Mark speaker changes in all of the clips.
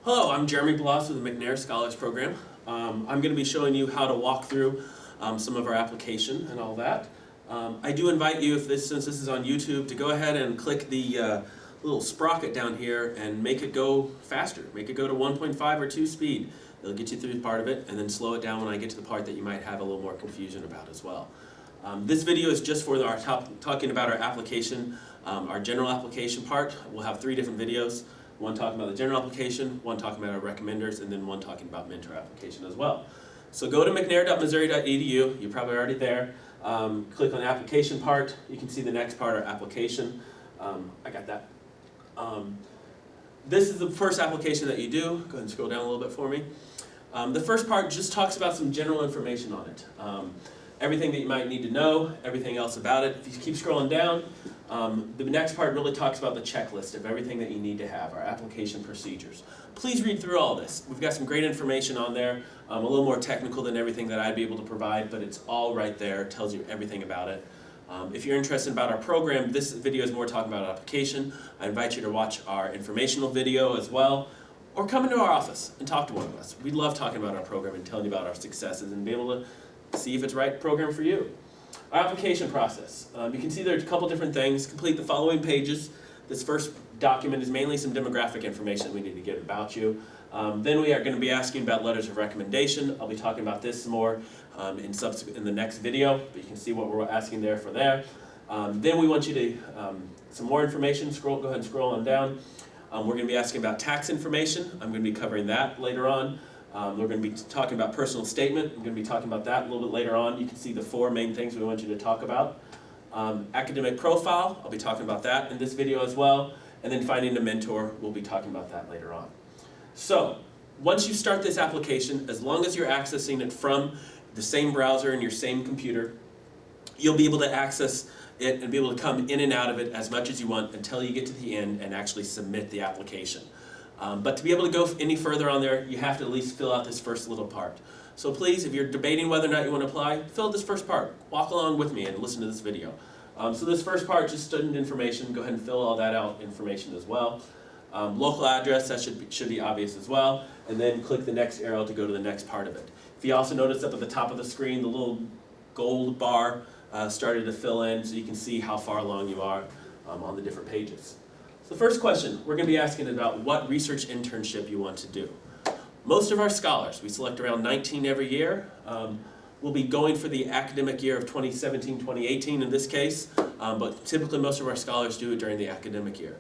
Speaker 1: Hello, I'm Jeremy Bloss with the McNair Scholars Program. I'm going to be showing you how to walk through some of our application and all that. I do invite you, since this is on YouTube, to go ahead and click the little sprocket down here and make it go faster. Make it go to 1.5 or 2 speed. It'll get you through part of it, and then slow it down when I get to the part that you might have a little more confusion about as well. This video is just for our talking about our application, our general application part. We'll have 3 different videos. One talking about the general application, one talking about our recommenders, and then one talking about mentor application as well. So go to mcnair.missouri.edu. You're probably already there. Click on the application part. You can see the next part, our application. I got that. This is the first application that you do. Go ahead and scroll down a little bit for me. The first part just talks about some general information on it. Everything that you might need to know, everything else about it. If you keep scrolling down, the next part really talks about the checklist of everything that you need to have, our application procedures. Please read through all this. We've got some great information on there, a little more technical than everything that I'd be able to provide, but it's all right there. It tells you everything about it. If you're interested about our program, this video is more talking about application. I invite you to watch our informational video as well, or come into our office and talk to one of us. We love talking about our program and telling you about our successes and be able to see if it's the right program for you. Our application process. You can see there's a couple different things. Complete the following pages. This first document is mainly some demographic information that we need to get about you. Then we are going to be asking about letters of recommendation. I'll be talking about this more in the next video, but you can see what we're asking there for there. Then we want you to, some more information, go ahead and scroll on down. We're going to be asking about tax information. I'm going to be covering that later on. We're going to be talking about personal statement. I'm going to be talking about that a little bit later on. You can see the 4 main things we want you to talk about. Academic profile, I'll be talking about that in this video as well. And then finding a mentor, we'll be talking about that later on. So, once you start this application, as long as you're accessing it from the same browser and your same computer, you'll be able to access it and be able to come in and out of it as much as you want until you get to the end and actually submit the application. But to be able to go any further on there, you have to at least fill out this first little part. So please, if you're debating whether or not you want to apply, fill out this first part. Walk along with me and listen to this video. So this first part, just student information, go ahead and fill all that out information as well. Local address, that should be obvious as well. And then click the next arrow to go to the next part of it. If you also notice up at the top of the screen, the little gold bar started to fill in so you can see how far along you are on the different pages. So the first question, we're going to be asking about what research internship you want to do. Most of our scholars, we select around 19 every year, will be going for the academic year of 2017-2018 in this case, but typically most of our scholars do it during the academic year.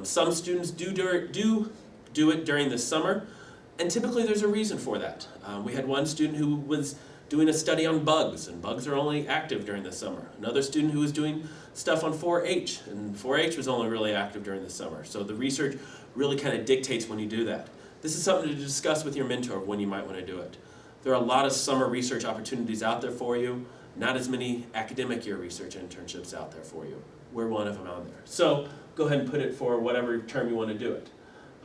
Speaker 1: Some students do it during the summer, and typically there's a reason for that. We had one student who was doing a study on bugs, and bugs are only active during the summer. Another student who was doing stuff on 4-H, and 4-H was only really active during the summer. So the research really kind of dictates when you do that. This is something to discuss with your mentor when you might want to do it. There are a lot of summer research opportunities out there for you, not as many academic year research internships out there for you. We're one of them out there. So go ahead and put it for whatever term you want to do it.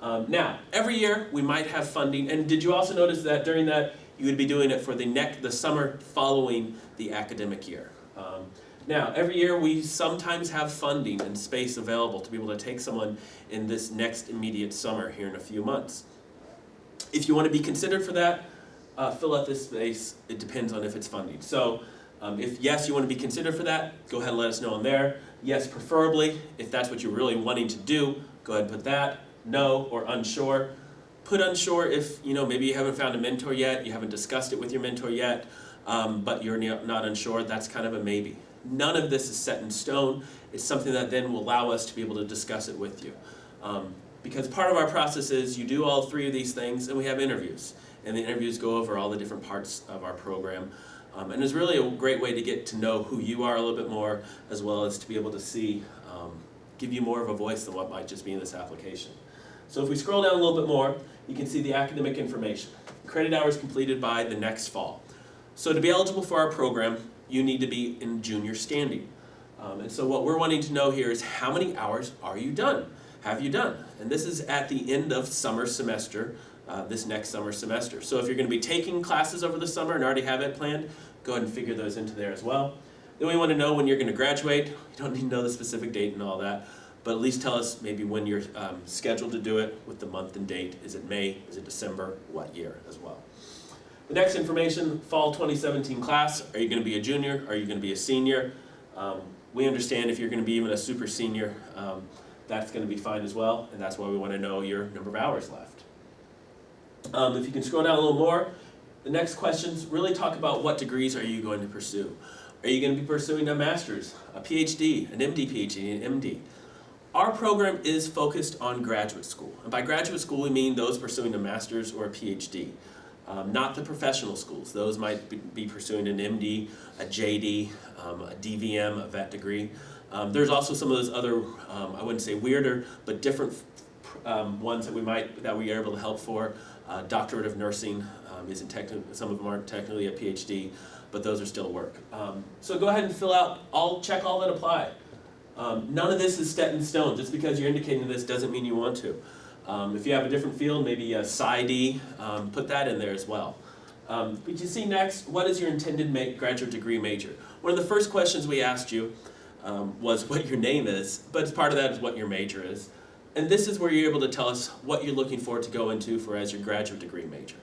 Speaker 1: Now, every year we might have funding, and did you also notice that during that you would be doing it for the summer following the academic year. Now, every year we sometimes have funding and space available to be able to take someone in this next immediate summer here in a few months. If you want to be considered for that, fill out this space. It depends on if it's funding. So if yes, you want to be considered for that, go ahead and let us know on there. Yes, preferably, if that's what you're really wanting to do, go ahead and put that. No or unsure. Put unsure if, maybe you haven't found a mentor yet, you haven't discussed it with your mentor yet, but you're not unsure, that's kind of a maybe. None of this is set in stone. It's something that then will allow us to be able to discuss it with you. Because part of our process is you do all 3 of these things and we have interviews. And the interviews go over all the different parts of our program. And it's really a great way to get to know who you are a little bit more, as well as to be able to see, give you more of a voice than what might just be in this application. So if we scroll down a little bit more, you can see the academic information. Credit hours completed by the next fall. So to be eligible for our program, you need to be in junior standing. And so what we're wanting to know here is how many hours are you done? Have you done? And this is at the end of summer semester, this next summer semester. So if you're going to be taking classes over the summer and already have it planned, go ahead and figure those into there as well. Then we want to know when you're going to graduate. You don't need to know the specific date and all that. but at least tell us maybe when you're scheduled to do it with the month and date. Is it May? Is it December? What year as well? The next information, fall 2017 class. Are you going to be a junior? Are you going to be a senior? We understand if you're going to be even a super senior, that's going to be fine as well, and that's why we want to know your number of hours left. If you can scroll down a little more, the next questions really talk about what degrees are you going to pursue. Are you going to be pursuing a master's, a PhD, an MD, PhD, an MD? Our program is focused on graduate school, and by graduate school we mean those pursuing a master's or a PhD. Not the professional schools. Those might be pursuing an MD, a JD, a DVM, a vet degree. There's also some of those other, I wouldn't say weirder, but different ones that we are able to help for. Doctorate of nursing isn't technically, some of them aren't technically a PhD, but those are still work. So go ahead and fill out, check all that apply. None of this is set in stone. Just because you're indicating this doesn't mean you want to. If you have a different field, maybe a PsyD, put that in there as well. But you see next, what is your intended graduate degree major? One of the first questions we asked you was what your name is, but as part of that is what your major is. And this is where you're able to tell us what you're looking for to go into as your graduate degree major.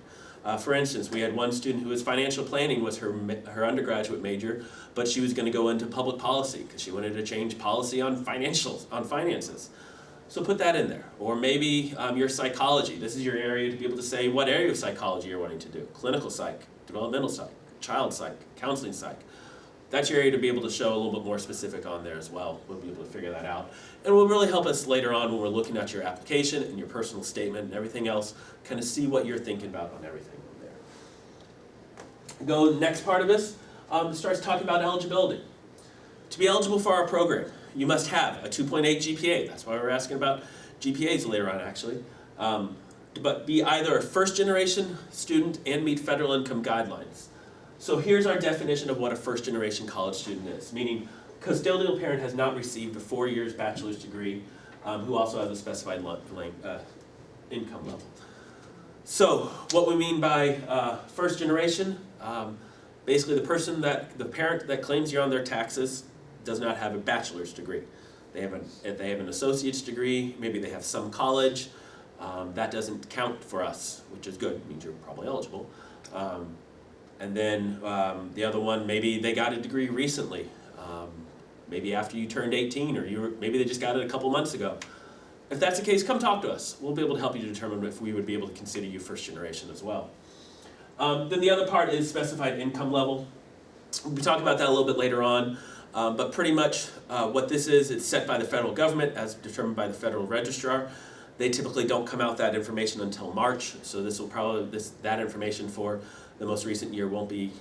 Speaker 1: For instance, we had one student who was financial planning was her undergraduate major, but she was going to go into public policy because she wanted to change policy on finances. So put that in there. Or maybe your psychology. This is your area to be able to say what area of psychology you're wanting to do. Clinical psych, developmental psych, child psych, counseling psych. That's your area to be able to show a little bit more specific on there as well. We'll be able to figure that out. And it will really help us later on when we're looking at your application and your personal statement and everything else, kind of see what you're thinking about on everything there. Go to the next part of this, starts talking about eligibility. To be eligible for our program, you must have a 2.8 GPA. That's why we're asking about GPAs later on, actually. But be either a first-generation student and meet federal income guidelines. So here's our definition of what a first-generation college student is, meaning custodial parent has not received a 4 years bachelor's degree, who also has a specified income level. So what we mean by first generation, basically the parent that claims you're on their taxes does not have a bachelor's degree. If they have an associate's degree, maybe they have some college, that doesn't count for us, which is good, it means you're probably eligible. And then the other one, maybe they got a degree recently, maybe after you turned 18, or maybe they just got it a couple months ago. If that's the case, come talk to us. We'll be able to help you determine if we would be able to consider you first generation as well. Then the other part is specified income level. We'll be talking about that a little bit later on, but pretty much what this is, it's set by the federal government as determined by the federal registrar. They typically don't come out that information until March, so this will probably that information for the most recent year won't be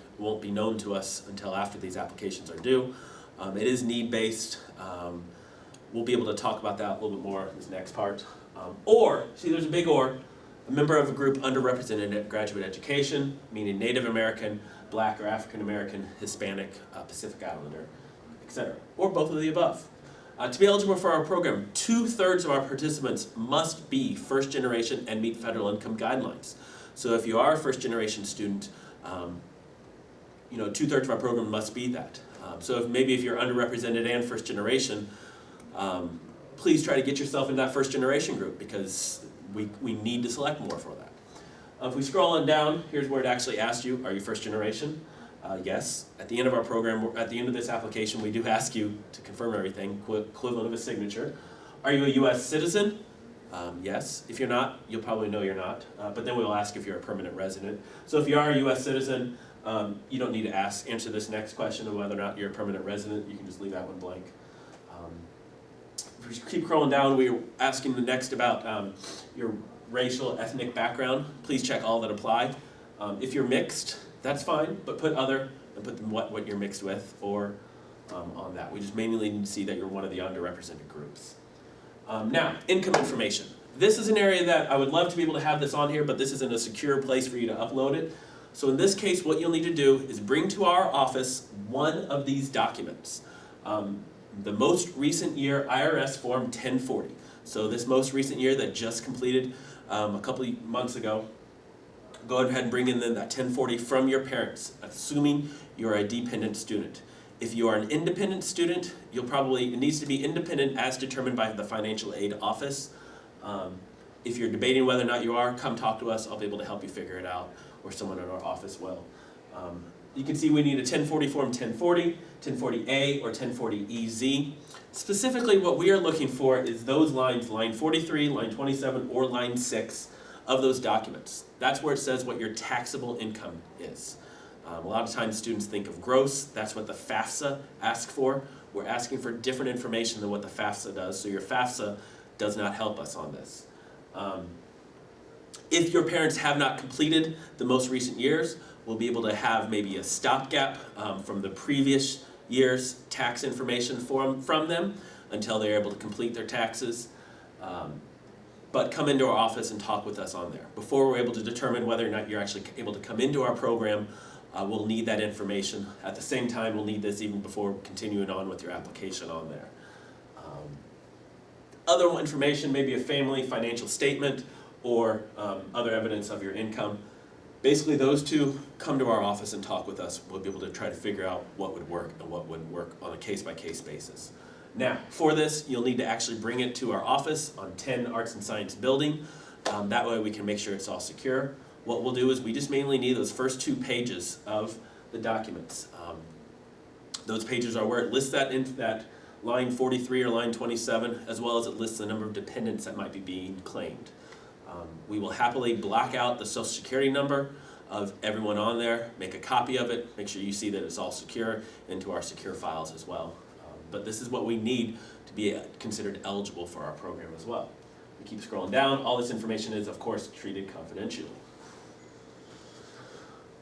Speaker 1: known to us until after these applications are due. It is need-based. We'll be able to talk about that a little bit more in this next part. There's a big or, a member of a group underrepresented at graduate education, meaning Native American, Black or African American, Hispanic, Pacific Islander, etc. Or both of the above. To be eligible for our program, 2/3 of our participants must be first generation and meet federal income guidelines. So if you are a first generation student, 2/3 of our program must be that. So if you're underrepresented and first generation, please try to get yourself in that first generation group because we need to select more for that. If we scroll on down, here's where it actually asks you, are you first generation? Yes. At the end of our program, at the end of this application, we do ask you to confirm everything, equivalent of a signature. Are you a U.S. citizen? Yes. If you're not, you'll probably know you're not, but then we'll ask if you're a permanent resident. So if you are a U.S. citizen, you don't need to answer this next question of whether or not you're a permanent resident. You can just leave that one blank. If we keep scrolling down, we're asking the next about your racial, ethnic background. Please check all that apply. If you're mixed, that's fine, but put other and put what you're mixed with or on that. We just mainly need to see that you're one of the underrepresented groups. Now, income information. This is an area that I would love to be able to have this on here, but this isn't a secure place for you to upload it. So in this case, what you'll need to do is bring to our office one of these documents. The most recent year IRS Form 1040. So this most recent year that just completed a couple of months ago, go ahead and bring in then that 1040 from your parents, assuming you're a dependent student. If you are an independent student, it needs to be independent as determined by the financial aid office. If you're debating whether or not you are, come talk to us. I'll be able to help you figure it out, or someone in our office will. You can see we need a 1040 form 1040, 1040A, or 1040EZ. Specifically, what we are looking for is those lines, line 43, line 27, or line 6 of those documents. That's where it says what your taxable income is. A lot of times students think of gross. That's what the FAFSA asks for. We're asking for different information than what the FAFSA does, so your FAFSA does not help us on this. If your parents have not completed the most recent years, we'll be able to have maybe a stopgap from the previous year's tax information from them until they're able to complete their taxes. But come into our office and talk with us on there. Before we're able to determine whether or not you're actually able to come into our program, we'll need that information. At the same time, we'll need this even before continuing on with your application on there. Other information, maybe a family financial statement or other evidence of your income. Basically, those two, come to our office and talk with us. We'll be able to try to figure out what would work and what wouldn't work on a case-by-case basis. Now, for this, you'll need to actually bring it to our office on 10 Arts and Science Building. That way we can make sure it's all secure. What we'll do is we just mainly need those first 2 pages of the documents. Those pages are where it lists that into that line 43 or line 27, as well as it lists the number of dependents that might be being claimed. We will happily block out the Social Security number of everyone on there, make a copy of it, make sure you see that it's all secure into our secure files as well. But this is what we need to be considered eligible for our program as well. We keep scrolling down. All this information is, of course, treated confidentially.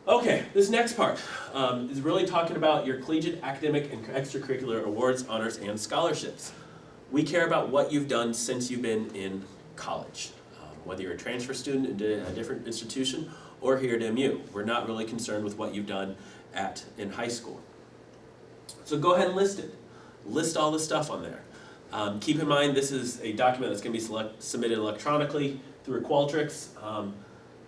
Speaker 1: Okay, this next part is really talking about your collegiate, academic, and extracurricular awards, honors, and scholarships. We care about what you've done since you've been in college. Whether you're a transfer student into a different institution or here at MU. We're not really concerned with what you've done in high school. So go ahead and list it. List all the stuff on there. Keep in mind this is a document that's going to be submitted electronically through Qualtrics.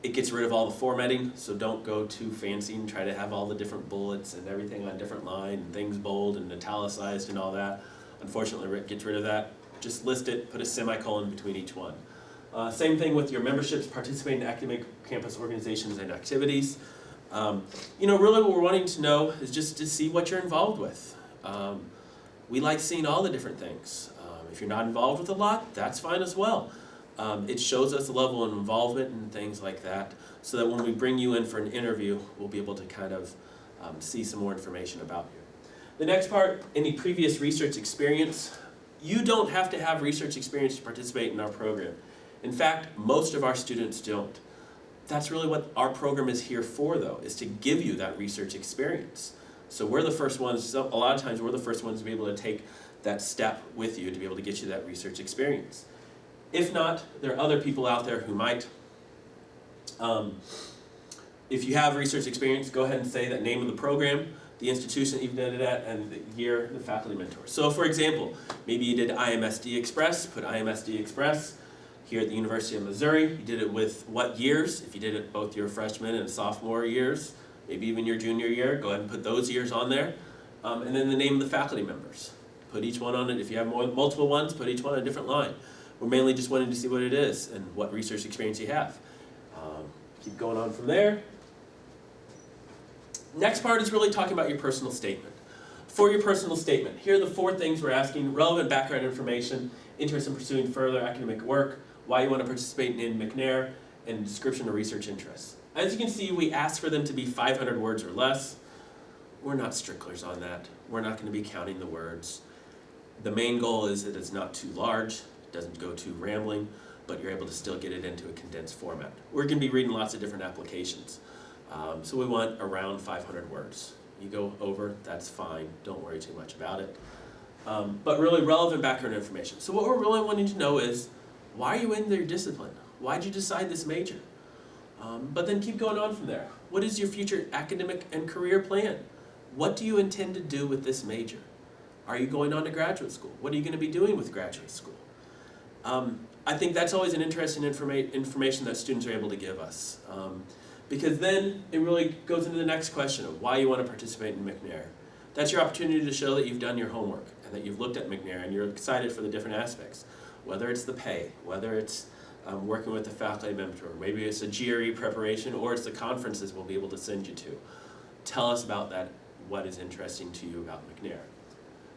Speaker 1: It gets rid of all the formatting, so don't go too fancy and try to have all the different bullets and everything on a different line and things bold and italicized and all that. Unfortunately, it gets rid of that. Just list it, put a semicolon between each one. Same thing with your memberships, participating in academic campus organizations and activities. Really what we're wanting to know is just to see what you're involved with. We like seeing all the different things. If you're not involved with a lot, that's fine as well. It shows us the level of involvement and things like that, so that when we bring you in for an interview, we'll be able to kind of see some more information about you. The next part, any previous research experience. You don't have to have research experience to participate in our program. In fact, most of our students don't. That's really what our program is here for, though, is to give you that research experience. So we're the first ones, a lot of times we're the first ones to be able to take that step with you to be able to get you that research experience. If not, there are other people out there who might. If you have research experience, go ahead and say that name of the program, the institution that you've done it at, and the year, the faculty mentor. So for example, maybe you did IMSD Express, put IMSD Express. Here at the University of Missouri, you did it with what years? If you did it both your freshman and sophomore years, maybe even your junior year, go ahead and put those years on there. And then the name of the faculty members. Put each one on it. If you have multiple ones, put each one on a different line. We're mainly just wanting to see what it is and what research experience you have. Keep going on from there. Next part is really talking about your personal statement. For your personal statement, here are the 4 things we're asking: relevant background information, interest in pursuing further academic work, why you want to participate in McNair, and description of research interests. As you can see, we ask for them to be 500 words or less. We're not stricklers on that. We're not going to be counting the words. The main goal is that it's not too large, it doesn't go too rambling, but you're able to still get it into a condensed format. We're going to be reading lots of different applications. So we want around 500 words. You go over, that's fine. Don't worry too much about it. But really relevant background information. So what we're really wanting to know is, why are you in your discipline? Why did you decide this major? But then keep going on from there. What is your future academic and career plan? What do you intend to do with this major? Are you going on to graduate school? What are you going to be doing with graduate school? I think that's always an interesting information that students are able to give us. Because then it really goes into the next question of why you want to participate in McNair. That's your opportunity to show that you've done your homework and that you've looked at McNair and you're excited for the different aspects, whether it's the pay, whether it's working with the faculty mentor, maybe it's a GRE preparation, or it's the conferences we'll be able to send you to. Tell us about that, what is interesting to you about McNair.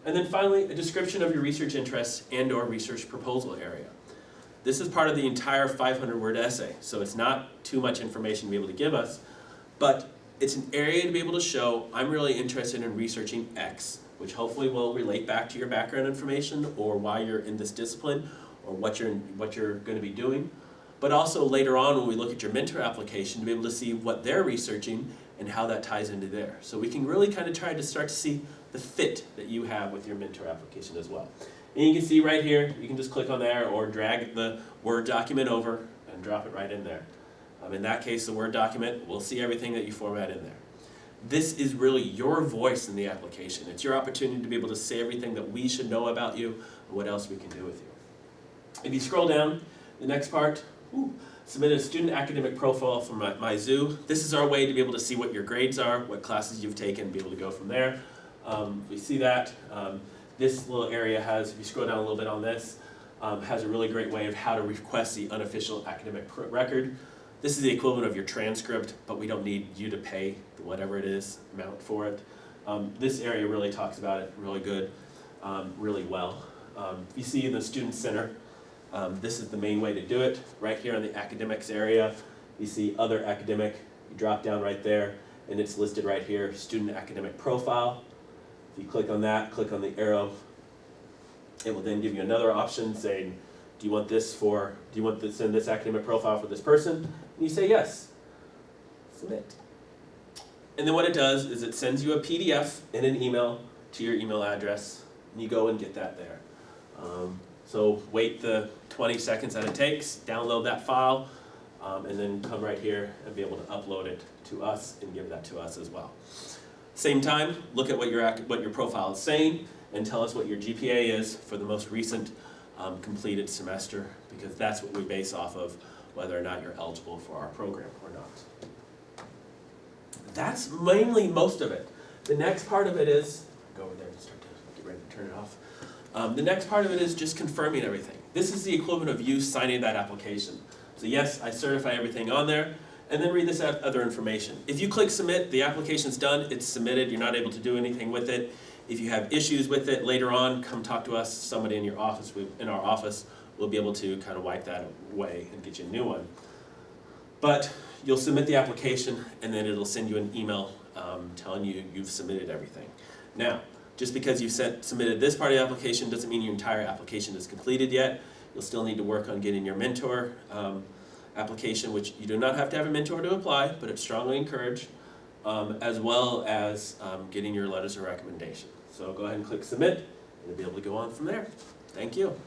Speaker 1: And then finally, a description of your research interests and or research proposal area. This is part of the entire 500-word essay, so it's not too much information to be able to give us, but it's an area to be able to show I'm really interested in researching X, which hopefully will relate back to your background information or why you're in this discipline or what you're going to be doing. But also later on when we look at your mentor application to be able to see what they're researching and how that ties into there. So we can really kind of try to start to see the fit that you have with your mentor application as well. And you can see right here, you can just click on there or drag the Word document over and drop it right in there. In that case, the Word document will see everything that you format in there. This is really your voice in the application. It's your opportunity to be able to say everything that we should know about you and what else we can do with you. If you scroll down, the next part, submit a student academic profile from MyZoo. This is our way to be able to see what your grades are, what classes you've taken, be able to go from there. We see that. This little area has, if you scroll down a little bit on this, has a really great way of how to request the unofficial academic record. This is the equivalent of your transcript, but we don't need you to pay whatever it is, amount for it. This area really talks about it really good, really well. You see in the Student Center, this is the main way to do it. Right here in the academics area, you see other academic, you drop down right there, and it's listed right here, student academic profile. If you click on that, click on the arrow, it will then give you another option saying, do you want to send this academic profile for this person? And you say yes, submit. And then what it does is it sends you a PDF in an email to your email address, and you go and get that there. So wait the 20 seconds that it takes, download that file, and then come right here and be able to upload it to us and give that to us as well. Same time, look at what your profile is saying and tell us what your GPA is for the most recent completed semester, because that's what we base off of whether or not you're eligible for our program or not. That's mainly most of it. The next part of it is, go over there and start to get ready to turn it off. The next part of it is just confirming everything. This is the equivalent of you signing that application. So yes, I certify everything on there, and then read this other information. If you click submit, the application's done, it's submitted, you're not able to do anything with it. If you have issues with it later on, come talk to us, somebody in your office, in our office, we'll be able to kind of wipe that away and get you a new one. But you'll submit the application, and then it'll send you an email telling you you've submitted everything. Now, just because you've submitted this part of the application doesn't mean your entire application is completed yet. You'll still need to work on getting your mentor application, which you do not have to have a mentor to apply, but it's strongly encouraged, as well as getting your letters of recommendation. So go ahead and click submit, and you'll be able to go on from there. Thank you.